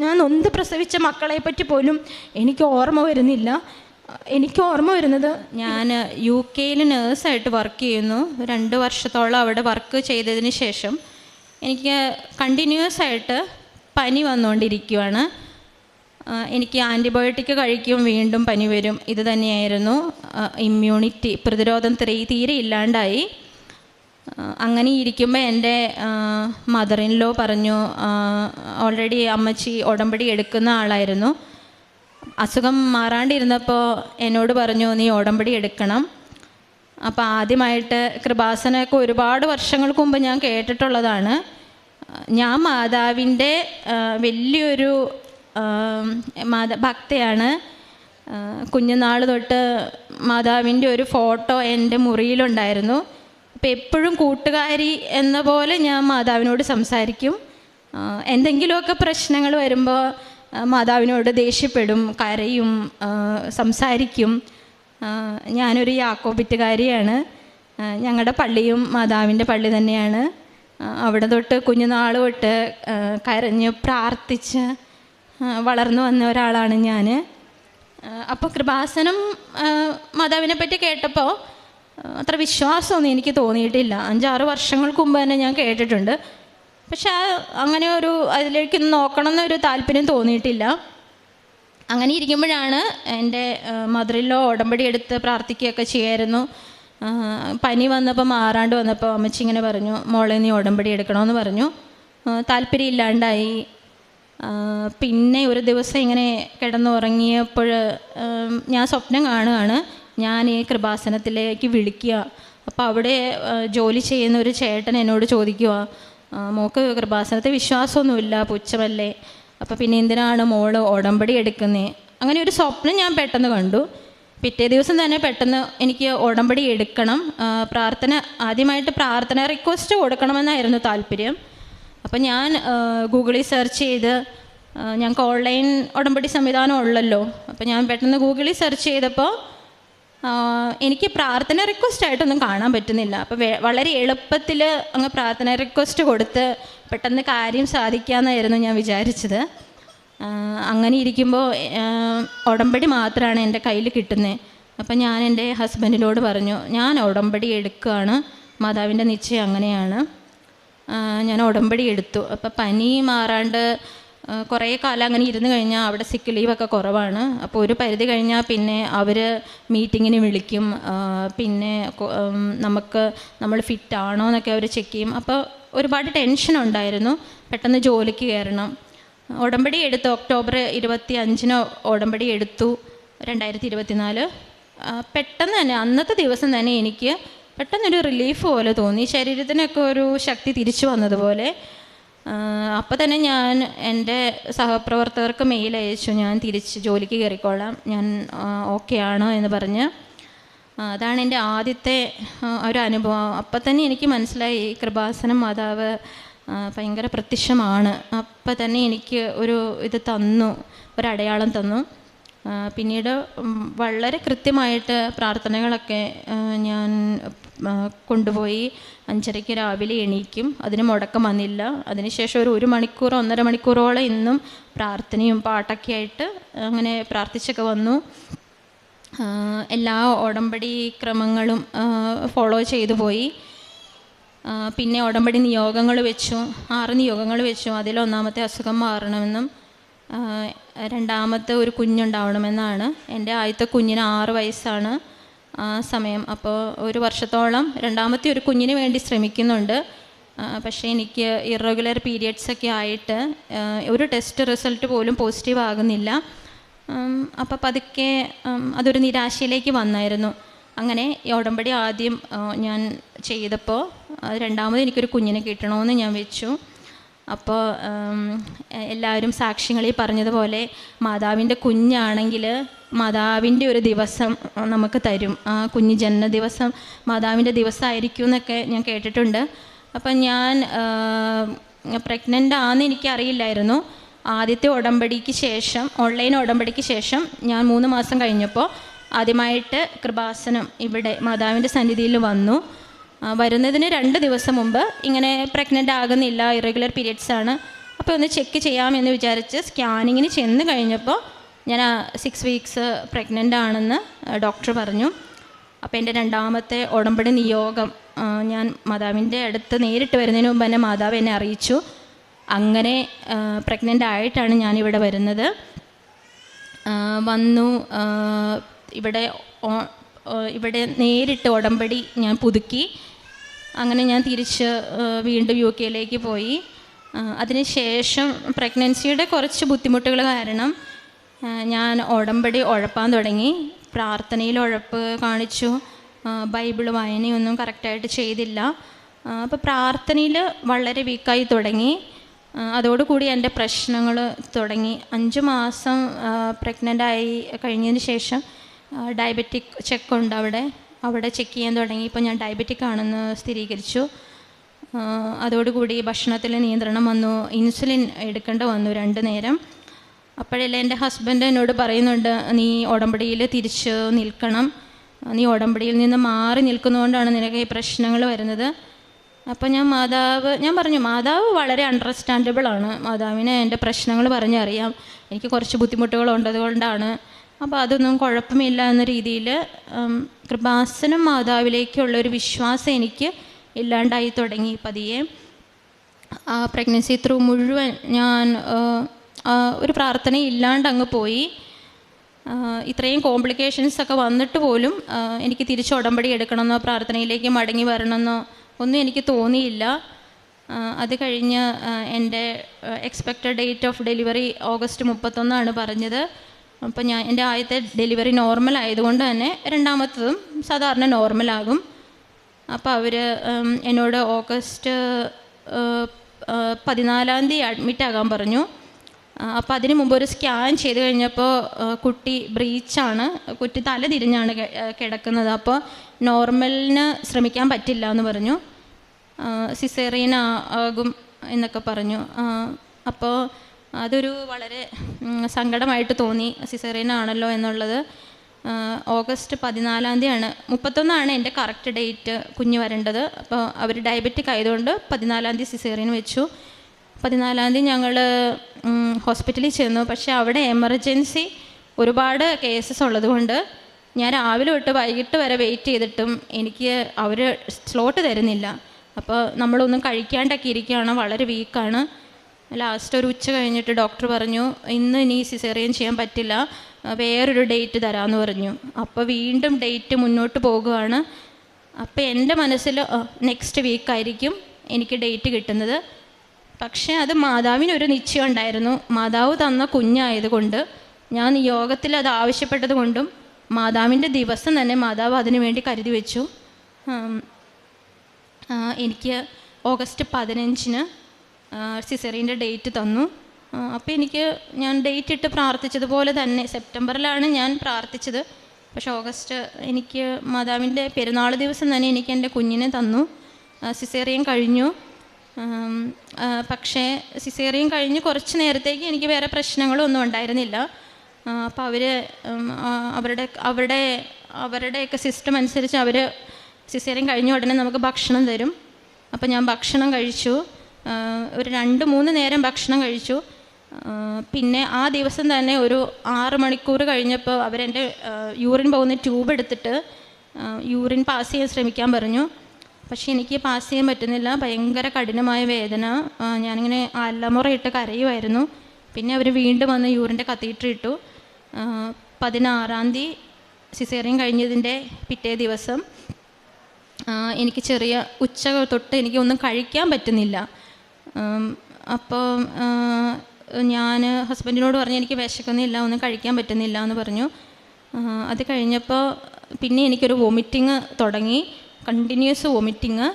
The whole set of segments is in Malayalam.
ഞാൻ നൊന്ത് പ്രസവിച്ച മക്കളെ പറ്റി പോലും എനിക്ക് ഓർമ്മ വരുന്നില്ല. എനിക്ക് ഓർമ്മ വരുന്നത്, ഞാൻ UK നേഴ്സായിട്ട് വർക്ക് ചെയ്യുന്നു. 2 വർഷത്തോളം അവിടെ വർക്ക് ചെയ്തതിന് ശേഷം എനിക്ക് കണ്ടിന്യൂസ് ആയിട്ട് പനി വന്നുകൊണ്ടിരിക്കുകയാണ്. എനിക്ക് ആൻറ്റിബയോട്ടിക് കഴിക്കും, വീണ്ടും പനി വരും. ഇത് തന്നെയായിരുന്നു. ഇമ്മ്യൂണിറ്റി, പ്രതിരോധം തീരെ ഇല്ലാണ്ടായി. അങ്ങനെ ഇരിക്കുമ്പോൾ എൻ്റെ മദർ ഇൻ ലോ പറഞ്ഞു, ഓൾറെഡി അമ്മച്ചി ഉടമ്പടി എടുക്കുന്ന ആളായിരുന്നു. അസുഖം മാറാണ്ടിരുന്നപ്പോൾ എന്നോട് പറഞ്ഞു, നീ ഉടമ്പടി എടുക്കണം. അപ്പോൾ ആദ്യമായിട്ട് കൃപാസനമൊക്കെ ഒരുപാട് വർഷങ്ങൾക്ക് മുമ്പ് ഞാൻ കേട്ടിട്ടുള്ളതാണ്. ഞാൻ മാതാവിൻ്റെ വലിയൊരു ഭക്തയാണ്. കുഞ്ഞുനാൾ തൊട്ട് മാതാവിൻ്റെ ഒരു ഫോട്ടോ എൻ്റെ മുറിയിലുണ്ടായിരുന്നു. അപ്പോൾ എപ്പോഴും കൂട്ടുകാരി എന്ന പോലെ ഞാൻ മാതാവിനോട് സംസാരിക്കും. എന്തെങ്കിലുമൊക്കെ പ്രശ്നങ്ങൾ വരുമ്പോൾ മാതാവിനോട് ദേഷ്യപ്പെടും, കരയും, സംസാരിക്കും. ഞാനൊരു യാക്കോബിറ്റുകാരിയാണ്. ഞങ്ങളുടെ പള്ളിയും മാതാവിൻ്റെ പള്ളി തന്നെയാണ്. അവിടെ തൊട്ട് കുഞ്ഞുനാൾ തൊട്ട് കരഞ്ഞ് പ്രാർത്ഥിച്ച് വളർന്നു വന്ന ഒരാളാണ് ഞാൻ. അപ്പോൾ കൃപാസനം മാതാവിനെ പറ്റി കേട്ടപ്പോൾ അത്ര വിശ്വാസമൊന്നും എനിക്ക് തോന്നിയിട്ടില്ല. 5-6 വർഷങ്ങൾക്ക് മുമ്പ് തന്നെ ഞാൻ കേട്ടിട്ടുണ്ട്. പക്ഷെ അങ്ങനെ അതിലേക്ക് നോക്കണം എന്നൊരു താല്പര്യം തോന്നിയിട്ടില്ല. അങ്ങനെ ഇരിക്കുമ്പോഴാണ് എൻ്റെ മദർ ഇൻ ലോ ഉടമ്പടി എടുത്ത് പ്രാർത്ഥിക്കുകയൊക്കെ ചെയ്യായിരുന്നു. പനി വന്നപ്പോൾ മാറാണ്ട് വന്നപ്പോൾ അമ്മച്ചി ഇങ്ങനെ പറഞ്ഞു, മോളെ നീ ഉടമ്പടി എടുക്കണമെന്ന് പറഞ്ഞു. താല്പര്യം ഇല്ലാണ്ടായി. പിന്നെ ഒരു ദിവസം ഇങ്ങനെ കിടന്നുറങ്ങിയപ്പോൾ ഞാൻ സ്വപ്നം കാണുകയാണ്. ഞാൻ ഈ കൃപാസനത്തിലേക്ക് വിളിക്കുക. അപ്പോൾ അവിടെ ജോലി ചെയ്യുന്ന ഒരു ചേട്ടൻ എന്നോട് ചോദിക്കുക, മോൾക്ക് കൃപാസനത്തെ വിശ്വാസമൊന്നുമില്ല, പുച്ഛമല്ലേ, അപ്പോൾ പിന്നെ എന്തിനാണ് മോൾ ഉടമ്പടി എടുക്കുന്നത്? അങ്ങനെ ഒരു സ്വപ്നം ഞാൻ പെട്ടെന്ന് കണ്ടു. പിറ്റേ ദിവസം തന്നെ പെട്ടെന്ന് എനിക്ക് ഉടമ്പടി എടുക്കണം, ആദ്യമായിട്ട് പ്രാർത്ഥന റിക്വസ്റ്റ് കൊടുക്കണമെന്നായിരുന്നു താല്പര്യം. അപ്പം ഞാൻ ഗൂഗിളിൽ സെർച്ച് ചെയ്ത്, ഞങ്ങൾക്ക് ഓൺലൈൻ ഉടമ്പടി സംവിധാനം ഉള്ളല്ലോ, അപ്പോൾ ഞാൻ പെട്ടെന്ന് ഗൂഗിളിൽ സെർച്ച് ചെയ്തപ്പോൾ എനിക്ക് പ്രാർത്ഥന റിക്വസ്റ്റ് ആയിട്ടൊന്നും കാണാൻ പറ്റുന്നില്ല. അപ്പോൾ വളരെ എളുപ്പത്തിൽ അങ്ങ് പ്രാർത്ഥന റിക്വസ്റ്റ് കൊടുത്ത് പെട്ടെന്ന് കാര്യം സാധിക്കാമെന്നായിരുന്നു ഞാൻ വിചാരിച്ചത്. അങ്ങനെ ഇരിക്കുമ്പോൾ ഉടമ്പടി മാത്രമാണ് എൻ്റെ കയ്യിൽ കിട്ടുന്നത്. അപ്പം ഞാൻ എൻ്റെ ഹസ്ബൻഡിനോട് പറഞ്ഞു, ഞാൻ ഉടമ്പടി എടുക്കുകയാണ്, മാതാവിൻ്റെ നിശ്ചയം അങ്ങനെയാണ്. ഞാൻ ഉടമ്പടി എടുത്തു. അപ്പോൾ പനി മാറാണ്ട് കുറേ കാലം അങ്ങനെ ഇരുന്ന് കഴിഞ്ഞാൽ അവിടെ സിക്ക് ലീവൊക്കെ കുറവാണ്. അപ്പോൾ ഒരു പരിധി കഴിഞ്ഞാൽ പിന്നെ അവർ മീറ്റിങ്ങിന് വിളിക്കും. പിന്നെ നമ്മൾ ഫിറ്റാണോ എന്നൊക്കെ അവർ ചെക്ക് ചെയ്യും. അപ്പോൾ ഒരുപാട് ടെൻഷൻ ഉണ്ടായിരുന്നു. പെട്ടെന്ന് ജോലിക്ക് കയറണം. ഉടമ്പടി എടുത്തു. ഒക്ടോബർ 25 ഉടമ്പടി എടുത്തു 2024. പെട്ടെന്ന് തന്നെ അന്നത്തെ ദിവസം തന്നെ എനിക്ക് പെട്ടെന്നൊരു റിലീഫ് പോലെ തോന്നി. ശരീരത്തിനൊക്കെ ഒരു ശക്തി തിരിച്ചു വന്നതുപോലെ. അപ്പോൾ തന്നെ ഞാൻ എൻ്റെ സഹപ്രവർത്തകർക്ക് മെയിൽ അയച്ചു, ഞാൻ തിരിച്ച് ജോലിക്ക് കയറിക്കോളാം, ഞാൻ ഓക്കെ ആണോ എന്ന് പറഞ്ഞ്. അതാണ് എൻ്റെ ആദ്യത്തെ ഒരു അനുഭവം. അപ്പം തന്നെ എനിക്ക് മനസ്സിലായി കൃപാസനം മാതാവ് ഭയങ്കര പ്രത്യക്ഷമാണ്. അപ്പം തന്നെ എനിക്ക് ഒരു ഇത് തന്നു, ഒരടയാളം തന്നു. പിന്നീട് വളരെ കൃത്യമായിട്ട് പ്രാർത്ഥനകളൊക്കെ ഞാൻ കൊണ്ടുപോയി 5:30 രാവിലെ എണീക്കും. അതിന് മുടക്കം വന്നില്ല. അതിനുശേഷം ഒരു മണിക്കൂറോ 1.5 മണിക്കൂറോളം ഇന്നും പ്രാർത്ഥനയും പാട്ടൊക്കെ ആയിട്ട് അങ്ങനെ പ്രാർത്ഥിച്ചൊക്കെ വന്നു. എല്ലാ ഉടമ്പടി ക്രമങ്ങളും ഫോളോ ചെയ്തു പോയി. പിന്നെ ഉടമ്പടി നിയോഗങ്ങൾ വെച്ചു, 6 നിയോഗങ്ങൾ വെച്ചു. അതിലൊന്നാമത്തെ അസുഖം മാറണമെന്നും രണ്ടാമത്തെ ഒരു കുഞ്ഞുണ്ടാവണമെന്നാണ്. എൻ്റെ ആദ്യത്തെ കുഞ്ഞിന് 6 വയസ്സാണ് ആ സമയം. അപ്പോൾ 1 വർഷത്തോളം രണ്ടാമത്തെ ഒരു കുഞ്ഞിന് വേണ്ടി ശ്രമിക്കുന്നുണ്ട്. പക്ഷേ എനിക്ക് ഇറഗുലർ പീരിയഡ്സൊക്കെ ആയിട്ട് ഒരു ടെസ്റ്റ് റിസൾട്ട് പോലും പോസിറ്റീവ് ആകുന്നില്ല. അപ്പോൾ പതുക്കെ അതൊരു നിരാശയിലേക്ക് വന്നായിരുന്നു. അങ്ങനെ ഈ ഉടമ്പടി ആദ്യം ഞാൻ ചെയ്തപ്പോൾ രണ്ടാമത് എനിക്കൊരു കുഞ്ഞിനെ കിട്ടണമെന്ന് ഞാൻ വെച്ചു. അപ്പോൾ എല്ലാവരും സാക്ഷ്യങ്ങളിൽ പറഞ്ഞതുപോലെ മാതാവിൻ്റെ കുഞ്ഞാണെങ്കിൽ മാതാവിൻ്റെ ഒരു ദിവസം നമുക്ക് തരും. ആ കുഞ്ഞ് ജനന ദിവസം മാതാവിൻ്റെ ദിവസമായിരിക്കും എന്നൊക്കെ ഞാൻ കേട്ടിട്ടുണ്ട്. അപ്പം ഞാൻ പ്രഗ്നൻ്റ് ആണെന്ന് എനിക്കറിയില്ലായിരുന്നു. ആദ്യത്തെ ഉടമ്പടിക്ക് ശേഷം, ഓൺലൈൻ ഉടമ്പടിക്ക് ശേഷം ഞാൻ 3 മാസം കഴിഞ്ഞപ്പോൾ ആദ്യമായിട്ട് കൃപാസനം ഇവിടെ മാതാവിൻ്റെ സന്നിധിയിൽ വന്നു. വരുന്നതിന് 2 ദിവസം മുമ്പ് ഇങ്ങനെ പ്രഗ്നൻ്റ് ആകുന്നില്ല, ഇറഗുലർ പീരിയഡ്സ് ആണ്. അപ്പോൾ ഒന്ന് ചെക്ക് ചെയ്യാമെന്ന് വിചാരിച്ച് സ്കാനിങ്ങിന് ചെന്ന് കഴിഞ്ഞപ്പോൾ ഞാൻ 6 വീക്സ് പ്രഗ്നൻ്റ് ആണെന്ന് ഡോക്ടർ പറഞ്ഞു. അപ്പോൾ എൻ്റെ രണ്ടാമത്തെ ഉടമ്പടി നിയോഗം ഞാൻ മാതാവിൻ്റെ അടുത്ത് നേരിട്ട് വരുന്നതിന് മുമ്പ് തന്നെ മാതാവ് എന്നെ അറിയിച്ചു. അങ്ങനെ പ്രഗ്നൻ്റ് ആയിട്ടാണ് ഞാനിവിടെ വരുന്നത്. വന്നു ഇവിടെ നേരിട്ട് ഉടമ്പടി ഞാൻ പുതുക്കി. അങ്ങനെ ഞാൻ തിരിച്ച് വീണ്ടും UK യിലേക്ക് പോയി. അതിനുശേഷം പ്രഗ്നൻസിയുടെ കുറച്ച് ബുദ്ധിമുട്ടുകൾ കാരണം ഞാൻ ഉടമ്പടി ഉഴപ്പാൻ തുടങ്ങി. പ്രാർത്ഥനയിൽ ഉഴപ്പ് കാണിച്ചു. ബൈബിൾ വായനയൊന്നും കറക്റ്റായിട്ട് ചെയ്തില്ല. അപ്പോൾ പ്രാർത്ഥനയിൽ വളരെ വീക്കായി തുടങ്ങി. അതോടുകൂടി എൻ്റെ പ്രശ്നങ്ങൾ തുടങ്ങി. 5 മാസം പ്രഗ്നൻ്റായി കഴിഞ്ഞതിന് ശേഷം ഡയബറ്റിക് ചെക്കുണ്ട് അവിടെ ചെക്ക് ചെയ്യാൻ തുടങ്ങി. ഇപ്പോൾ ഞാൻ ഡയബറ്റിക് ആണെന്ന് സ്ഥിരീകരിച്ചു. അതോടുകൂടി ഭക്ഷണത്തിൽ നിയന്ത്രണം വന്നു. ഇൻസുലിൻ എടുക്കേണ്ടി വന്നു 2 നേരം. അപ്പോഴല്ലേ എൻ്റെ ഹസ്ബൻഡ് എന്നോട് പറയുന്നുണ്ട്, നീ ഉടമ്പടിയിൽ തിരിച്ച് നിൽക്കണം, നീ ഉടമ്പടിയിൽ നിന്ന് മാറി നിൽക്കുന്നതുകൊണ്ടാണ് നിനക്ക് ഈ പ്രശ്നങ്ങൾ വരുന്നത്. അപ്പോൾ ഞാൻ പറഞ്ഞു മാതാവ് വളരെ അണ്ടർസ്റ്റാൻഡബിളാണ്, മാതാവിനെ എൻ്റെ പ്രശ്നങ്ങൾ പറഞ്ഞറിയാം, എനിക്ക് കുറച്ച് ബുദ്ധിമുട്ടുകളുണ്ടതുകൊണ്ടാണ്, അപ്പോൾ അതൊന്നും കുഴപ്പമില്ല എന്ന രീതിയിൽ കൃപാസനം മാതാവിലേക്കുള്ളൊരു വിശ്വാസം എനിക്ക് ഇല്ലാണ്ടായി തുടങ്ങി പതിയെ. ആ പ്രഗ്നൻസി ത്രൂ മുഴുവൻ ഞാൻ ഒരു പ്രാർത്ഥന ഇല്ലാണ്ട് അങ്ങ് പോയി. ഇത്രയും കോംപ്ലിക്കേഷൻസൊക്കെ വന്നിട്ട് പോലും എനിക്ക് തിരിച്ച് ഉടമ്പടി എടുക്കണമെന്നോ പ്രാർത്ഥനയിലേക്ക് മടങ്ങി വരണമെന്നോ ഒന്നും എനിക്ക് തോന്നിയില്ല. അത് കഴിഞ്ഞ് എൻ്റെ expected date of delivery August 31 പറഞ്ഞത്. അപ്പോൾ എൻ്റെ ആദ്യത്തെ ഡെലിവറി നോർമൽ ആയതുകൊണ്ട് തന്നെ രണ്ടാമത്തതും സാധാരണ നോർമലാകും. അപ്പോൾ അവർ എന്നോട് ഓഗസ്റ്റ് 14 അഡ്മിറ്റ് ആകാൻ പറഞ്ഞു. അപ്പോൾ അതിന് മുമ്പ് ഒരു സ്കാൻ ചെയ്ത് കഴിഞ്ഞപ്പോൾ കുട്ടി ബ്രീച്ചാണ്, കുട്ടി തല തിരിഞ്ഞാണ് കിടക്കുന്നത്. അപ്പോൾ നോർമലിന് ശ്രമിക്കാൻ പറ്റില്ല എന്ന് പറഞ്ഞു, സിസേറിയൻ ആകും എന്നൊക്കെ പറഞ്ഞു. അപ്പോൾ അതൊരു വളരെ സങ്കടമായിട്ട് തോന്നി, സിസേറിയൻ ആണല്ലോ എന്നുള്ളത്. ഓഗസ്റ്റ് 14 31 എൻ്റെ കറക്റ്റ് ഡേറ്റ് കുഞ്ഞ് വരേണ്ടത്. അപ്പോൾ അവർ ഡയബറ്റിക് ആയതുകൊണ്ട് 14 സിസേറിയൻ വെച്ചു. 14 ഞങ്ങൾ ഹോസ്പിറ്റലിൽ ചെന്നു. പക്ഷേ അവിടെ എമർജൻസി ഒരുപാട് കേസസ് ഉള്ളതുകൊണ്ട് ഞാൻ രാവിലെ തൊട്ട് വൈകിട്ട് വരെ വെയിറ്റ് ചെയ്തിട്ടും എനിക്ക് അവർ സ്ലോട്ട് തരുന്നില്ല. അപ്പോൾ നമ്മളൊന്നും കഴിക്കാണ്ടൊക്കെ ഇരിക്കുകയാണ്, വളരെ വീക്കാണ്. ലാസ്റ്റ് ഒരു ഉച്ച കഴിഞ്ഞിട്ട് ഡോക്ടർ പറഞ്ഞു, ഇനി സിസേറിയൻ ചെയ്യാൻ പറ്റില്ല, വേറൊരു ഡേറ്റ് തരാമെന്ന് പറഞ്ഞു. അപ്പോൾ വീണ്ടും ഡേറ്റ് മുന്നോട്ട് പോകുകയാണ്. അപ്പോൾ എൻ്റെ മനസ്സിൽ നെക്സ്റ്റ് വീക്കായിരിക്കും എനിക്ക് ഡേറ്റ് കിട്ടുന്നത്. പക്ഷേ അത് മാതാവിനൊരു നിശ്ചയം ഉണ്ടായിരുന്നു. മാതാവ് തന്ന കുഞ്ഞായതുകൊണ്ട്, ഞാൻ നിയോഗത്തിൽ അത് ആവശ്യപ്പെട്ടത് കൊണ്ടും മാതാവിൻ്റെ ദിവസം തന്നെ മാതാവ് അതിനു വേണ്ടി കരുതി വെച്ചു. എനിക്ക് ഓഗസ്റ്റ് 15 സിസേറിയൻ്റെ ഡേറ്റ് തന്നു. അപ്പോൾ ഞാൻ ഡേറ്റ് ഇട്ട് പ്രാർത്ഥിച്ചതുപോലെ തന്നെ സെപ്റ്റംബറിലാണ് ഞാൻ പ്രാർത്ഥിച്ചത്. പക്ഷേ ഓഗസ്റ്റ് എനിക്ക് മാതാവിൻ്റെ പെരുന്നാൾ ദിവസം തന്നെ എനിക്ക് എൻ്റെ കുഞ്ഞിനെ തന്നു. സിസേറിയൻ കഴിഞ്ഞു. പക്ഷേ സിസേറിയൻ കഴിഞ്ഞ് കുറച്ച് നേരത്തേക്ക് എനിക്ക് വേറെ പ്രശ്നങ്ങളൊന്നും ഉണ്ടായിരുന്നില്ല. അപ്പോൾ അവരുടെയൊക്കെ സിസ്റ്റം അനുസരിച്ച് അവർ സിസേറിയൻ കഴിഞ്ഞ ഉടനെ നമുക്ക് ഭക്ഷണം തരും. അപ്പോൾ ഞാൻ ഭക്ഷണം കഴിച്ചു, ഒരു 2-3 നേരം ഭക്ഷണം കഴിച്ചു. പിന്നെ ആ ദിവസം തന്നെ ഒരു 6 മണിക്കൂർ കഴിഞ്ഞപ്പോൾ അവരെൻ്റെ യൂറിൻ പോകുന്ന ട്യൂബ് എടുത്തിട്ട് യൂറിൻ പാസ് ചെയ്യാൻ ശ്രമിക്കാൻ പറഞ്ഞു. പക്ഷേ എനിക്ക് പാസ് ചെയ്യാൻ പറ്റുന്നില്ല, ഭയങ്കര കഠിനമായ വേദന. ഞാനിങ്ങനെ അലമുറയിട്ട് കരയുമായിരുന്നു. പിന്നെ അവർ വീണ്ടും വന്ന് യൂറിൻ്റെ കത്തീറ്റർ ഇട്ടു. 16 സിസേറിയൻ കഴിഞ്ഞതിൻ്റെ പിറ്റേ ദിവസം എനിക്ക് ചെറിയ ഉച്ച തൊട്ട് എനിക്ക് ഒന്നും കഴിക്കാൻ പറ്റുന്നില്ല. അപ്പോൾ ഞാൻ ഹസ്ബൻഡിനോട് പറഞ്ഞു, എനിക്ക് വിശക്കുന്നില്ല, ഒന്നും കഴിക്കാൻ പറ്റുന്നില്ല എന്ന് പറഞ്ഞു. അത് കഴിഞ്ഞപ്പോൾ പിന്നെ എനിക്കൊരു വോമിറ്റിങ് തുടങ്ങി, കണ്ടിന്യൂസ് വോമിറ്റിങ്.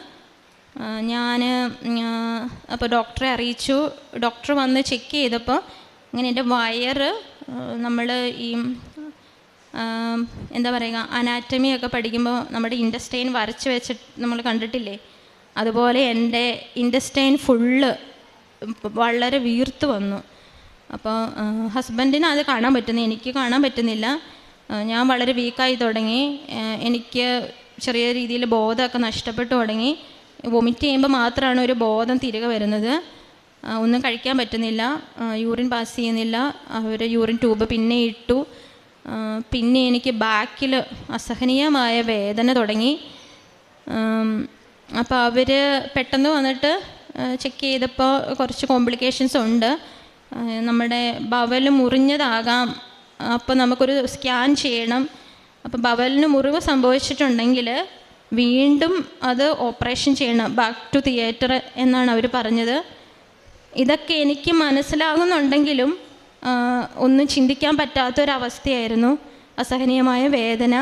അപ്പോൾ ഡോക്ടറെ അറിയിച്ചു. ഡോക്ടർ വന്ന് ചെക്ക് ചെയ്തപ്പോൾ ഇങ്ങനെ എൻ്റെ വയറ്, നമ്മൾ ഈ എന്താ പറയുക, അനാറ്റമിയൊക്കെ പഠിക്കുമ്പോൾ നമ്മുടെ ഇൻറ്റസ്റ്റൈൻ വരച്ച് വെച്ചിട്ട് നമ്മൾ കണ്ടിട്ടില്ലേ, അതുപോലെ എൻ്റെ ഇൻറ്റസ്റ്റൈൻ ഫുള്ള് വളരെ വീർത്ത് വന്നു. അപ്പോൾ ഹസ്ബൻഡിന് അത് കാണാൻ പറ്റുന്നു, എനിക്ക് കാണാൻ പറ്റുന്നില്ല. ഞാൻ വളരെ വീക്കായി തുടങ്ങി. എനിക്ക് ചെറിയ രീതിയിൽ ബോധമൊക്കെ നഷ്ടപ്പെട്ടു തുടങ്ങി. വൊമിറ്റ് ചെയ്യുമ്പോൾ മാത്രമാണ് ഒരു ബോധം തിരികെ വരുന്നത്. ഒന്നും കഴിക്കാൻ പറ്റുന്നില്ല, യൂറിൻ പാസ് ചെയ്യുന്നില്ല. അവർ യൂറിൻ ട്യൂബ് പിന്നെ ഇട്ടു. പിന്നെ എനിക്ക് ബാക്കിൽ അസഹനീയമായ വേദന തുടങ്ങി. അപ്പോൾ അവർ പെട്ടെന്ന് വന്നിട്ട് ചെക്ക് ചെയ്തപ്പോൾ കുറച്ച് കോംപ്ലിക്കേഷൻസ് ഉണ്ട്. നമ്മുടെ ബവൽ മുറിഞ്ഞതാകാം, അപ്പോൾ നമുക്കൊരു സ്കാൻ ചെയ്യണം. അപ്പോൾ ബവലിന് മുറിവ് സംഭവിച്ചിട്ടുണ്ടെങ്കിൽ വീണ്ടും അത് ഓപ്പറേഷൻ ചെയ്യണം, ബാക്ക് ടു തിയേറ്റർ എന്നാണ് അവർ പറഞ്ഞത്. ഇതൊക്കെ എനിക്ക് മനസ്സിലാകുന്നുണ്ടെങ്കിലും ഒന്നും ചിന്തിക്കാൻ പറ്റാത്തൊരവസ്ഥയായിരുന്നു. അസഹനീയമായ വേദന,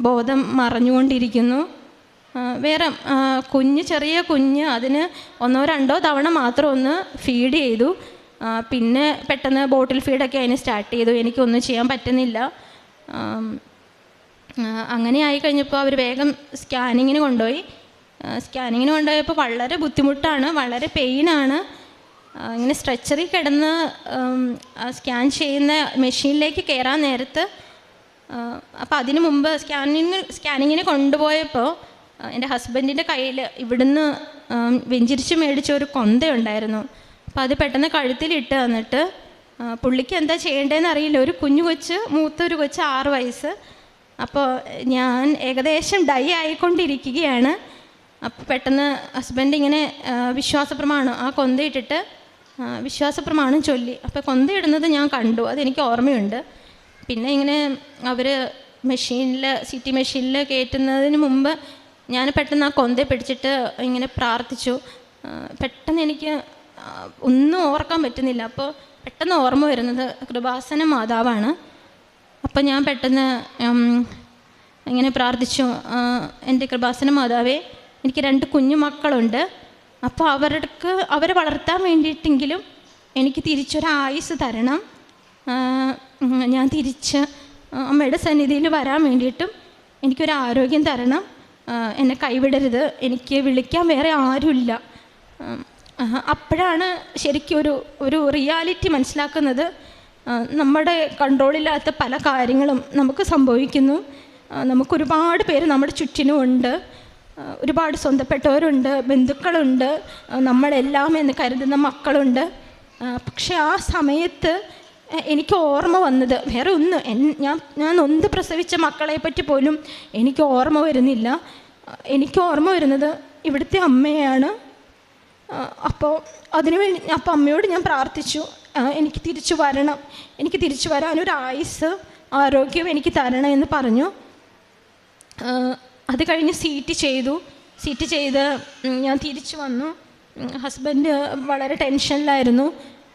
ബോധം മറഞ്ഞുകൊണ്ടിരിക്കുന്നു. വേറെ ചെറിയ കുഞ്ഞ് അതിന് 1-2 തവണ മാത്രം ഒന്ന് ഫീഡ് ചെയ്തു. പിന്നെ പെട്ടെന്ന് ബോട്ടിൽ ഫീഡൊക്കെ അതിന് സ്റ്റാർട്ട് ചെയ്തു. എനിക്കൊന്നും ചെയ്യാൻ പറ്റുന്നില്ല. അങ്ങനെ ആയിക്കഴിഞ്ഞപ്പോൾ അവർ വേഗം സ്കാനിങ്ങിന് കൊണ്ടുപോയപ്പോൾ വളരെ ബുദ്ധിമുട്ടാണ്, വളരെ പെയിനാണ്. ഇങ്ങനെ സ്ട്രെച്ചറിൽ കിടന്ന് സ്കാൻ ചെയ്യുന്ന മെഷീനിലേക്ക് കയറാൻ നേരത്ത്, അപ്പോൾ അതിനു മുമ്പ് സ്കാനിങ്ങിന് കൊണ്ടുപോയപ്പോൾ എൻ്റെ ഹസ്ബൻഡിൻ്റെ കയ്യിൽ ഇവിടുന്ന് വെഞ്ചിരിച്ച് മേടിച്ച ഒരു കൊന്തയുണ്ടായിരുന്നു. അപ്പോൾ അത് പെട്ടെന്ന് കഴുത്തിലിട്ട് തന്നിട്ട്, പുള്ളിക്ക് എന്താ ചെയ്യേണ്ടതെന്ന് അറിയില്ല. ഒരു മൂത്തൊരു കൊച്ച് 6 വയസ്സ്. അപ്പോൾ ഞാൻ ഏകദേശം ഡൈ ആയിക്കൊണ്ടിരിക്കുകയാണ്. അപ്പോൾ പെട്ടെന്ന് ഹസ്ബൻഡ് ഇങ്ങനെ വിശ്വാസപ്രമാണം ആ കൊന്തയിട്ടിട്ട് വിശ്വാസപ്രമാണം ചൊല്ലി. അപ്പോൾ കൊന്തയിടുന്നത് ഞാൻ കണ്ടു, അതെനിക്ക് ഓർമ്മയുണ്ട്. പിന്നെ ഇങ്ങനെ അവർ CT മെഷീനിൽ കയറ്റുന്നതിന് മുമ്പ് ഞാൻ പെട്ടെന്ന് ആ കൊന്തയെ പിടിച്ചിട്ട് ഇങ്ങനെ പ്രാർത്ഥിച്ചു. പെട്ടെന്ന് എനിക്ക് ഒന്നും ഓർക്കാൻ പറ്റുന്നില്ല. അപ്പോൾ പെട്ടെന്ന് ഓർമ്മ വരുന്നത് കൃപാസന മാതാവാണ്. അപ്പം ഞാൻ പെട്ടെന്ന് ഇങ്ങനെ പ്രാർത്ഥിച്ചു, എൻ്റെ കൃപാസന മാതാവേ, എനിക്ക് 2 കുഞ്ഞു മക്കളുണ്ട്. അപ്പോൾ അവരെ വളർത്താൻ വേണ്ടിയിട്ടെങ്കിലും എനിക്ക് തിരിച്ചൊരായുസ് തരണം. ഞാൻ തിരിച്ച് അമ്മയുടെ സന്നിധിയിൽ വരാൻ വേണ്ടിയിട്ടും എനിക്കൊരു ആരോഗ്യം തരണം. എന്നെ കൈവിടരുത്, എനിക്ക് വിളിക്കാൻ വേറെ ആരുമില്ല. അപ്പോഴാണ് ശരിക്കും ഒരു റിയാലിറ്റി മനസ്സിലാക്കുന്നത്. നമ്മുടെ കൺട്രോളില്ലാത്ത പല കാര്യങ്ങളും നമുക്ക് സംഭവിക്കുന്നു. നമുക്കൊരുപാട് പേര് നമ്മുടെ ചുറ്റിനുമുണ്ട്, ഒരുപാട് സ്വന്തപ്പെട്ടവരുണ്ട്, ബന്ധുക്കളുണ്ട്, നമ്മളെല്ലാം എന്ന് കരുതുന്ന മക്കളുണ്ട്. പക്ഷെ ആ സമയത്ത് എനിക്ക് ഓർമ്മ വന്നത് വേറെ ഒന്നും, ഞാൻ നൊന്ത് പ്രസവിച്ച മക്കളെ പറ്റി പോലും എനിക്ക് ഓർമ്മ വരുന്നില്ല. എനിക്ക് ഓർമ്മ വരുന്നത് ഇവിടുത്തെ അമ്മയാണ്. അപ്പോൾ അമ്മയോട് ഞാൻ പ്രാർത്ഥിച്ചു, എനിക്ക് തിരിച്ചു വരണം, എനിക്ക് തിരിച്ചു വരാനൊരു ആയുസ് ആരോഗ്യം എനിക്ക് തരണം എന്ന് പറഞ്ഞു. അത് കഴിഞ്ഞ് CT ചെയ്ത് ഞാൻ തിരിച്ചു വന്നു. ഹസ്ബൻഡ് വളരെ ടെൻഷനിലായിരുന്നു.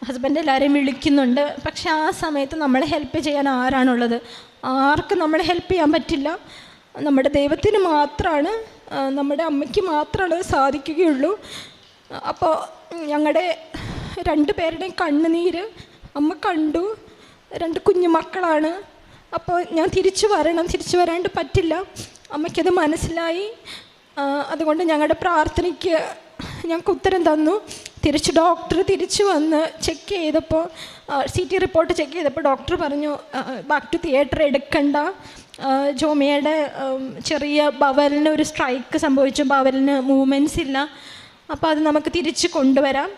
ഹസ്ബൻഡ് എല്ലാവരെയും വിളിക്കുന്നുണ്ട്. പക്ഷെ ആ സമയത്ത് നമ്മളെ ഹെൽപ്പ് ചെയ്യാൻ ആരാണുള്ളത്? ആർക്കും നമ്മളെ ഹെൽപ്പ് ചെയ്യാൻ പറ്റില്ല. നമ്മുടെ ദൈവത്തിന് മാത്രമാണ്, നമ്മുടെ അമ്മയ്ക്ക് മാത്രമാണ് സാധിക്കുകയുള്ളൂ. അപ്പോൾ ഞങ്ങളുടെ 2 പേരുടെയും കണ്ണുനീര് അമ്മ കണ്ടു. 2 കുഞ്ഞു മക്കളാണ്. അപ്പോൾ ഞാൻ തിരിച്ചു വരാണ്ട് പറ്റില്ല. അമ്മയ്ക്കത് മനസ്സിലായി. അതുകൊണ്ട് ഞങ്ങളുടെ പ്രാർത്ഥനയ്ക്ക് ഞങ്ങൾക്ക് ഉത്തരം തന്നു. ഡോക്ടർ തിരിച്ചു വന്ന് ചെക്ക് ചെയ്തപ്പോൾ CT റിപ്പോർട്ട് ചെക്ക് ചെയ്തപ്പോൾ ഡോക്ടർ പറഞ്ഞു, ബാക്ക് ടു തിയേറ്റർ എടുക്കണ്ട, ജോമിയുടെ ചെറിയ ബവലിന് ഒരു സ്ട്രൈക്ക് സംഭവിച്ചു, ബവലിന് മൂവ്മെൻറ്റ്സ് ഇല്ല, അപ്പോൾ അത് നമുക്ക് തിരിച്ച് കൊണ്ടുവരാം,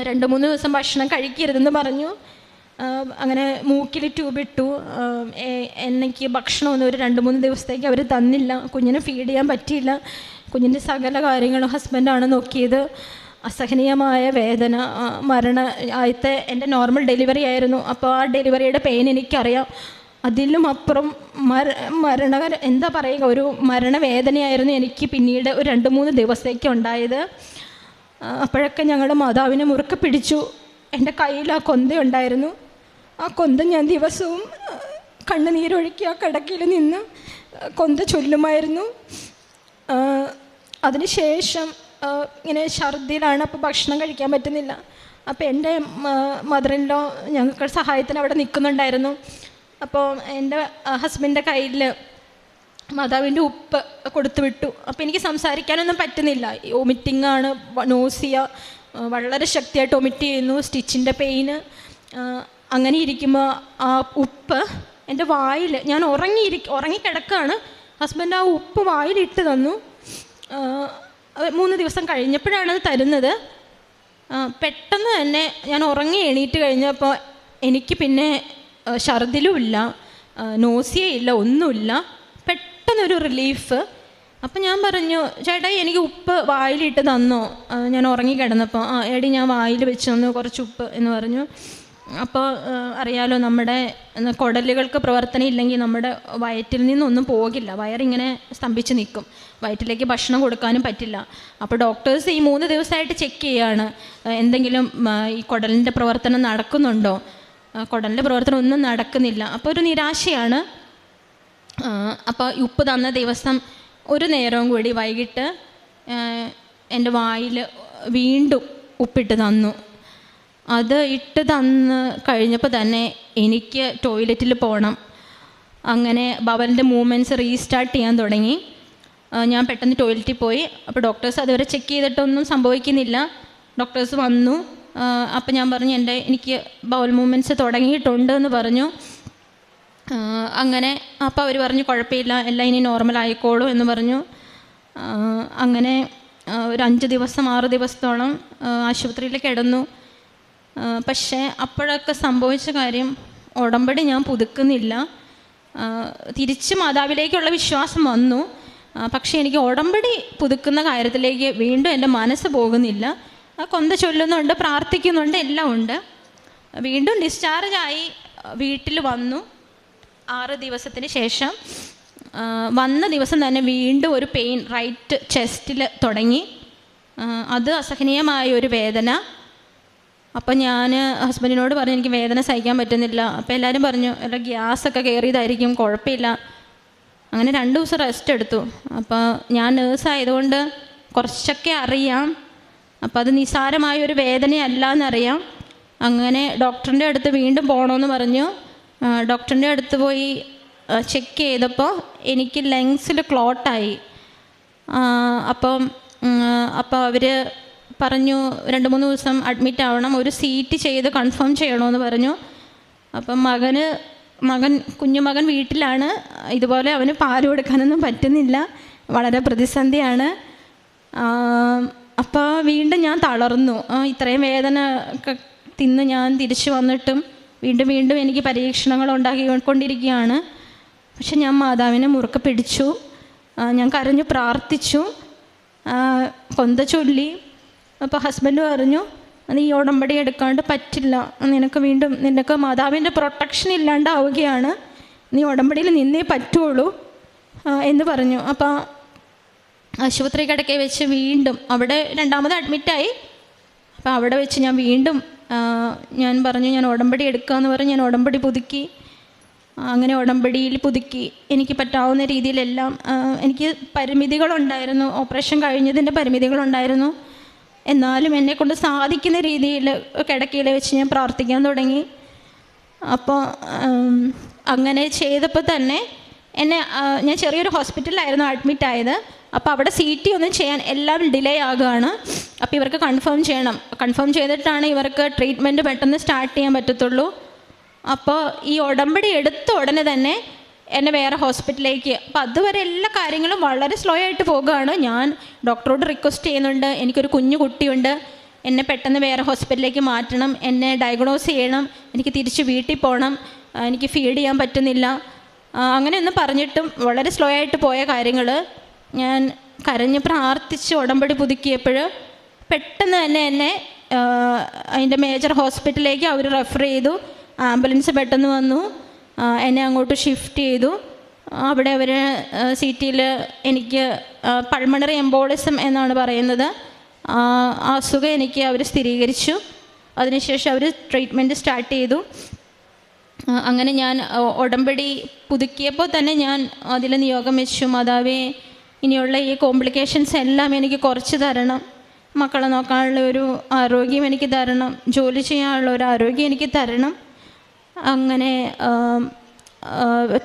2-3 ദിവസം ഭക്ഷണം കഴിക്കരുതെന്ന് പറഞ്ഞു. അങ്ങനെ മൂക്കിൽ ട്യൂബ് ഇട്ടു. എനിക്ക് ഭക്ഷണമൊന്നും ഒരു 2-3 ദിവസത്തേക്ക് അവർ തന്നില്ല. കുഞ്ഞിനെ ഫീഡ് ചെയ്യാൻ പറ്റിയില്ല. കുഞ്ഞിൻ്റെ സകല കാര്യങ്ങളും ഹസ്ബൻഡാണ് നോക്കിയത്. അസഹനീയമായ വേദന, ആദ്യത്തെ എൻ്റെ നോർമൽ ഡെലിവറി ആയിരുന്നു. അപ്പോൾ ആ ഡെലിവറിയുടെ പെയിൻ എനിക്കറിയാം. അതിലും അപ്പുറം എന്താ പറയുക, ഒരു മരണവേദനയായിരുന്നു എനിക്ക് പിന്നീട് ഒരു 2-3 ദിവസത്തേക്ക് ഉണ്ടായത്. അപ്പോഴൊക്കെ ഞങ്ങൾ മാതാവിനെ മുറുക്കെ പിടിച്ചു. എൻ്റെ കയ്യിൽ ആ കൊന്തയുണ്ടായിരുന്നു. ആ കൊന്ത ഞാൻ ദിവസവും കണ്ണുനീരൊഴുക്കി ആ കിടക്കയിൽ നിന്ന് കൊന്ത ചൊല്ലുമായിരുന്നു. അതിനുശേഷം ഇങ്ങനെ ഛർദിയിലാണ്. അപ്പോൾ ഭക്ഷണം കഴിക്കാൻ പറ്റുന്നില്ല. അപ്പോൾ എൻ്റെ മദറിൻലോ ഞങ്ങൾക്ക് സഹായത്തിന് അവിടെ നിൽക്കുന്നുണ്ടായിരുന്നു. അപ്പോൾ എൻ്റെ ഹസ്ബൻഡിൻ്റെ കയ്യിൽ മാതാവിൻ്റെ ഉപ്പ് കൊടുത്തു വിട്ടു. അപ്പോൾ എനിക്ക് സംസാരിക്കാനൊന്നും പറ്റുന്നില്ല. വോമിറ്റിംഗ് ആണ്, നോസിയ, വളരെ ശക്തിയായിട്ട് വോമിറ്റ് ചെയ്യുന്നു, സ്റ്റിച്ചിൻ്റെ പെയിന്. അങ്ങനെ ഇരിക്കുമ്പോൾ ആ ഉപ്പ് എൻ്റെ വായിൽ, ഞാൻ ഉറങ്ങിക്കിടക്കുകയാണ്. ഹസ്ബൻഡ് ആ ഉപ്പ് വായിലിട്ട് തന്നു. 3 ദിവസം കഴിഞ്ഞപ്പോഴാണ് അത് തരുന്നത്. പെട്ടെന്ന് തന്നെ ഞാൻ ഉറങ്ങി എണീറ്റ് കഴിഞ്ഞപ്പോൾ എനിക്ക് പിന്നെ ഛർദിലുമില്ല, നോസിയയില്ല, ഒന്നുമില്ല. പെട്ടെന്നൊരു റിലീഫ്. അപ്പം ഞാൻ പറഞ്ഞു, ചേട്ടാ എനിക്ക് ഉപ്പ് വായിലിട്ട് തന്നോ, ഞാൻ ഉറങ്ങിക്കിടന്നപ്പോൾ. എടി ഞാൻ വായിൽ വെച്ച് തന്നു കുറച്ച് ഉപ്പ് എന്ന് പറഞ്ഞു. അപ്പോൾ അറിയാലോ, നമ്മുടെ കുടലുകൾക്ക് പ്രവർത്തനം ഇല്ലെങ്കിൽ നമ്മുടെ വയറ്റിൽ നിന്നൊന്നും പോകില്ല, വയറിങ്ങനെ സ്തംഭിച്ച് നിൽക്കും, വയറ്റിലേക്ക് ഭക്ഷണം കൊടുക്കാനും പറ്റില്ല. അപ്പോൾ ഡോക്ടേഴ്സ് ഈ 3 ദിവസമായിട്ട് ചെക്ക് ചെയ്യുകയാണ് എന്തെങ്കിലും ഈ കുടലിൻ്റെ പ്രവർത്തനം നടക്കുന്നുണ്ടോ. കുടലിൻ്റെ പ്രവർത്തനം ഒന്നും നടക്കുന്നില്ല. അപ്പോൾ ഒരു നിരാശയാണ്. അപ്പോൾ ഉപ്പ് തന്ന ദിവസം ഒരു നേരവും കൂടി വൈകിട്ട് എൻ്റെ വായിൽ വീണ്ടും ഉപ്പിട്ട് തന്നു. അത് ഇട്ട് തന്ന് കഴിഞ്ഞപ്പോൾ തന്നെ എനിക്ക് ടോയ്ലറ്റിൽ പോകണം. അങ്ങനെ ബവലിൻ്റെ മൂവ്മെൻറ്റ്സ് റീസ്റ്റാർട്ട് ചെയ്യാൻ തുടങ്ങി. ഞാൻ പെട്ടെന്ന് ടോയ്ലറ്റിൽ പോയി. അപ്പോൾ ഡോക്ടേഴ്സ് അതുവരെ ചെക്ക് ചെയ്തിട്ടൊന്നും സംഭവിക്കുന്നില്ല. ഡോക്ടേഴ്സ് വന്നു. അപ്പോൾ ഞാൻ പറഞ്ഞു, എനിക്ക് ബവൽ മൂവ്മെൻറ്റ്സ് തുടങ്ങിയിട്ടുണ്ട് എന്ന് പറഞ്ഞു. അങ്ങനെ അപ്പോൾ അവർ പറഞ്ഞു, കുഴപ്പമില്ല, എല്ലാം ഇനി നോർമൽ ആയിക്കോളൂ എന്ന് പറഞ്ഞു. അങ്ങനെ ഒരു 5 ദിവസം 6 ദിവസത്തോളം ആശുപത്രിയിൽ കിടന്നു. പക്ഷേ അപ്പോഴൊക്കെ സംഭവിച്ച കാര്യം, ഉടമ്പടി ഞാൻ പുതുക്കുന്നില്ല. തിരിച്ച് മാതാവിലേക്കുള്ള വിശ്വാസം വന്നു. പക്ഷേ എനിക്ക് ഉടമ്പടി പുതുക്കുന്ന കാര്യത്തിലേക്ക് വീണ്ടും എൻ്റെ മനസ്സ് പോകുന്നില്ല. കൊന്ത ചൊല്ലുന്നുണ്ട്, പ്രാർത്ഥിക്കുന്നുണ്ട്, എല്ലാം ഉണ്ട്. വീണ്ടും ഡിസ്ചാർജായി വീട്ടിൽ വന്നു. 6 ദിവസത്തിന് ശേഷം വന്ന ദിവസം തന്നെ വീണ്ടും ഒരു പെയിൻ റൈറ്റ് ചെസ്റ്റിൽ തുടങ്ങി. അത് അസഹനീയമായ ഒരു വേദന. അപ്പം ഞാൻ ഹസ്ബൻഡിനോട് പറഞ്ഞു, എനിക്ക് വേദന സഹിക്കാൻ പറ്റുന്നില്ല. അപ്പോൾ എല്ലാവരും പറഞ്ഞു, അല്ല ഗ്യാസൊക്കെ കയറിയതായിരിക്കും, കുഴപ്പമില്ല. അങ്ങനെ 2 ദിവസം റെസ്റ്റ് എടുത്തു. അപ്പോൾ ഞാൻ നേഴ്സായതുകൊണ്ട് കുറച്ചൊക്കെ അറിയാം. അപ്പോൾ അത് നിസ്സാരമായൊരു വേദനയല്ല എന്നറിയാം. അങ്ങനെ ഡോക്ടറിൻ്റെ അടുത്ത് വീണ്ടും പോകണമെന്ന് പറഞ്ഞു. ഡോക്ടറിൻ്റെ അടുത്ത് പോയി ചെക്ക് ചെയ്തപ്പോൾ എനിക്ക് ലങ്സിൽ ക്ലോട്ടായി. അപ്പോൾ അവർ പറഞ്ഞു 2-3 ദിവസം അഡ്മിറ്റ് ആവണം, ഒരു CT ചെയ്ത് കൺഫേം ചെയ്യണമെന്ന് പറഞ്ഞു. അപ്പം കുഞ്ഞുമകൻ വീട്ടിലാണ്. ഇതുപോലെ അവന് പാൽ കൊടുക്കാനൊന്നും പറ്റുന്നില്ല, വളരെ പ്രതിസന്ധിയാണ്. അപ്പോൾ വീണ്ടും ഞാൻ തളർന്നു. ഇത്രയും വേദന ഒക്കെ തിന്ന് ഞാൻ തിരിച്ചു വന്നിട്ടും വീണ്ടും എനിക്ക് പരീക്ഷണങ്ങൾ ഉണ്ടാക്കിക്കൊണ്ടിരിക്കുകയാണ്. പക്ഷെ ഞാൻ മാതാവിനെ മുറുക്കെ പിടിച്ചു. ഞാൻ കരഞ്ഞു പ്രാർത്ഥിച്ചു, കൊന്ത ചൊല്ലി. അപ്പോൾ ഹസ്ബൻഡ് പറഞ്ഞു, നീ ഉടമ്പടി എടുക്കാണ്ട് പറ്റില്ല, നിനക്ക് മാതാവിൻ്റെ പ്രൊട്ടക്ഷൻ ഇല്ലാണ്ടാവുകയാണ്, നീ ഉടമ്പടിയിൽ നിന്നേ പറ്റുള്ളൂ എന്ന് പറഞ്ഞു. അപ്പോൾ ആശുപത്രി കിടക്കെ വെച്ച് വീണ്ടും അവിടെ 2ാമത് അഡ്മിറ്റായി. അപ്പോൾ അവിടെ വെച്ച് ഞാൻ പറഞ്ഞു, ഞാൻ ഉടമ്പടി എടുക്കാമെന്ന് പറഞ്ഞ് ഞാൻ ഉടമ്പടി പുതുക്കി. അങ്ങനെ ഉടമ്പടിയിൽ പുതുക്കി എനിക്ക് പറ്റാവുന്ന രീതിയിലെല്ലാം. എനിക്ക് പരിമിതികളുണ്ടായിരുന്നു, ഓപ്പറേഷൻ കഴിഞ്ഞതിൻ്റെ പരിമിതികളുണ്ടായിരുന്നു. എന്നാലും എന്നെക്കൊണ്ട് സാധിക്കുന്ന രീതിയിൽ കിടക്കയിൽ വെച്ച് ഞാൻ പ്രാർത്ഥിക്കാൻ തുടങ്ങി. അപ്പോൾ അങ്ങനെ ചെയ്തപ്പോൾ തന്നെ ഞാൻ ചെറിയൊരു ഹോസ്പിറ്റലിലായിരുന്നു അഡ്മിറ്റ് ആയത്. അപ്പോൾ അവിടെ CT ഒന്നും ചെയ്യാൻ എല്ലാം ഡിലേ ആകുകയാണ്. അപ്പോൾ ഇവർക്ക് കൺഫേം ചെയ്യണം, കൺഫേം ചെയ്തിട്ടാണ് ഇവർക്ക് ട്രീറ്റ്മെൻറ്റ് പെട്ടെന്ന് സ്റ്റാർട്ട് ചെയ്യാൻ പറ്റത്തുള്ളൂ. അപ്പോൾ ഈ ഉടമ്പടി എടുത്ത ഉടനെ തന്നെ എന്നെ വേറെ ഹോസ്പിറ്റലിലേക്ക്. അപ്പോൾ അതുവരെ എല്ലാ കാര്യങ്ങളും വളരെ സ്ലോ ആയിട്ട് പോകുകയാണ്. ഞാൻ ഡോക്ടറോട് റിക്വസ്റ്റ് ചെയ്യുന്നുണ്ട്, എനിക്കൊരു കുഞ്ഞു കുട്ടിയുണ്ട്, എന്നെ പെട്ടെന്ന് വേറെ ഹോസ്പിറ്റലിലേക്ക് മാറ്റണം, എന്നെ ഡയഗ്നോസ് ചെയ്യണം, എനിക്ക് തിരിച്ച് വീട്ടിൽ പോകണം, എനിക്ക് ഫീഡ് ചെയ്യാൻ പറ്റുന്നില്ല. അങ്ങനെയൊന്നും പറഞ്ഞിട്ടും വളരെ സ്ലോ ആയിട്ട് പോയ കാര്യങ്ങൾ ഞാൻ കരഞ്ഞ് പ്രാർത്ഥിച്ച് ഉടമ്പടി പുതുക്കിയപ്പോൾ പെട്ടെന്ന് തന്നെ എന്നെ അതിൻ്റെ മേജർ ഹോസ്പിറ്റലിലേക്ക് അവർ റെഫർ ചെയ്തു. ആംബുലൻസ് പെട്ടെന്ന് വന്നു, എന്നെ അങ്ങോട്ട് ഷിഫ്റ്റ് ചെയ്തു. അവിടെ അവർ CTയിൽ എനിക്ക് പൾമണറി എംബോളിസം എന്നാണ് പറയുന്നത്, ആ അസുഖം എനിക്ക് അവർ സ്ഥിരീകരിച്ചു. അതിനുശേഷം അവർ ട്രീറ്റ്മെൻറ്റ് സ്റ്റാർട്ട് ചെയ്തു. അങ്ങനെ ഞാൻ ഉടമ്പടി പുതുക്കിയപ്പോൾ തന്നെ ഞാൻ അതിൽ നിയോഗം വെച്ചു, മാതാവേ ഇനിയുള്ള ഈ കോംപ്ലിക്കേഷൻസ് എല്ലാം എനിക്ക് കുറച്ച് തരണം, മക്കളെ നോക്കാനുള്ള ഒരു ആരോഗ്യം എനിക്ക് തരണം, ജോലി ചെയ്യാനുള്ള ഒരു ആരോഗ്യം എനിക്ക് തരണം. അങ്ങനെ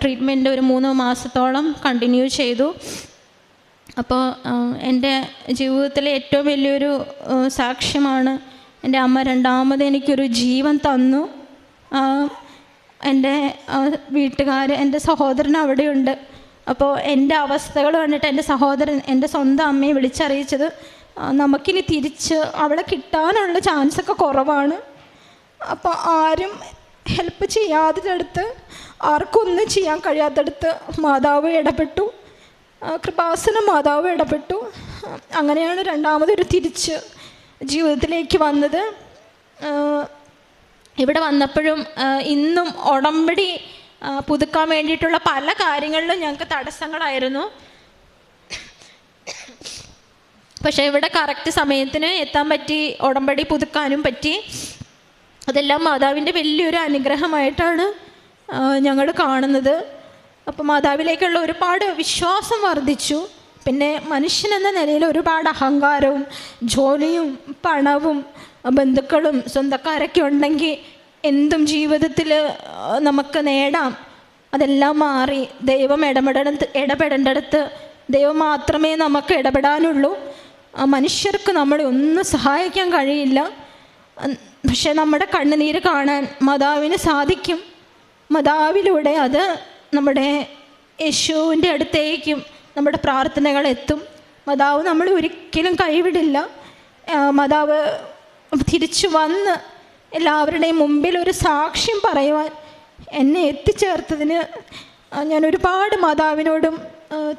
ട്രീറ്റ്മെൻറ്റ് ഒരു 3 മാസത്തോളം കണ്ടിന്യൂ ചെയ്തു. അപ്പോൾ എൻ്റെ ജീവിതത്തിലെ ഏറ്റവും വലിയൊരു സാക്ഷ്യമാണ്, എൻ്റെ അമ്മ 2ാമത് എനിക്കൊരു ജീവൻ തന്നു. എൻ്റെ വീട്ടുകാർ, എൻ്റെ സഹോദരൻ അവിടെയുണ്ട്. അപ്പോൾ എൻ്റെ അവസ്ഥകൾ കണ്ടിട്ട് എൻ്റെ സഹോദരൻ എൻ്റെ സ്വന്തം അമ്മയെ വിളിച്ചറിയിച്ചത്, നമുക്കിനി തിരിച്ച് അവളെ കിട്ടാനുള്ള ചാൻസൊക്കെ കുറവാണ്. അപ്പോൾ ആരും ഹെൽപ്പ് ചെയ്യാത്തടത്ത്, ആർക്കും ഒന്നും ചെയ്യാൻ കഴിയാത്തടത്ത് മാതാവ് ഇടപെട്ടു. കൃപാസന മാതാവ് ഇടപെട്ടു. അങ്ങനെയാണ് രണ്ടാമതൊരു തിരിച്ച് ജീവിതത്തിലേക്ക് വന്നത്. ഇവിടെ വന്നപ്പോഴും ഇന്നും ഉടമ്പടി പുതുക്കാൻ വേണ്ടിയിട്ടുള്ള പല കാര്യങ്ങളിലും ഞങ്ങൾക്ക് തടസ്സങ്ങളായിരുന്നു. പക്ഷേ ഇവിടെ കറക്റ്റ് സമയത്തിന് എത്താൻ പറ്റി, ഉടമ്പടി പുതുക്കാനും പറ്റി. അതെല്ലാം മാതാവിൻ്റെ വലിയൊരു അനുഗ്രഹമായിട്ടാണ് ഞങ്ങൾ കാണുന്നത്. അപ്പോൾ മാതാവിലേക്കുള്ള ഒരുപാട് വിശ്വാസം വർദ്ധിച്ചു. പിന്നെ മനുഷ്യനെന്ന നിലയിൽ ഒരുപാട് അഹങ്കാരവും ജോലിയും പണവും ബന്ധുക്കളും സ്വന്തക്കാരൊക്കെ ഉണ്ടെങ്കിൽ എന്തും ജീവിതത്തിൽ നമുക്ക് നേടാം. അതെല്ലാം മാറി ദൈവം ഇടപെടേണ്ടടുത്ത് ദൈവം മാത്രമേ നമുക്ക് ഇടപെടാനുള്ളൂ. മനുഷ്യർക്ക് നമ്മളെ ഒന്നും സഹായിക്കാൻ കഴിയില്ല. പക്ഷെ നമ്മുടെ കണ്ണുനീര് കാണാൻ മാതാവിന് സാധിക്കും. മാതാവിലൂടെ അത് നമ്മുടെ യേശുവിൻ്റെ അടുത്തേക്കും നമ്മുടെ പ്രാർത്ഥനകൾ എത്തും. മാതാവ് നമ്മളെ ഒരിക്കലും കൈവിടില്ല. മാതാവ് തിരിച്ചു വന്ന് എല്ലാവരുടെയും മുമ്പിൽ ഒരു സാക്ഷ്യം പറയുവാൻ എന്നെ എത്തിച്ചേർത്തതിന് ഞാൻ ഒരുപാട് മാതാവിനോടും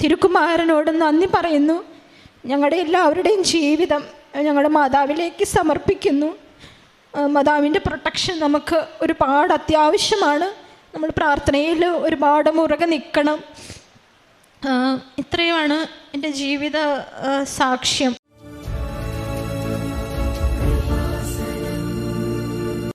തിരുക്കുമാരനോടും നന്ദി പറയുന്നു. ഞങ്ങളുടെ എല്ലാവരുടെയും ജീവിതം ഞങ്ങൾ മാതാവിലേക്ക് സമർപ്പിക്കുന്നു. മാതാവിൻ്റെ പ്രൊട്ടക്ഷൻ നമുക്ക് ഒരുപാട് അത്യാവശ്യമാണ്. നമ്മൾ പ്രാർത്ഥനയിൽ ഒരുപാട് മുറുകെ നിൽക്കണം. ഇത്രയുമാണ് എൻ്റെ ജീവിത സാക്ഷ്യം.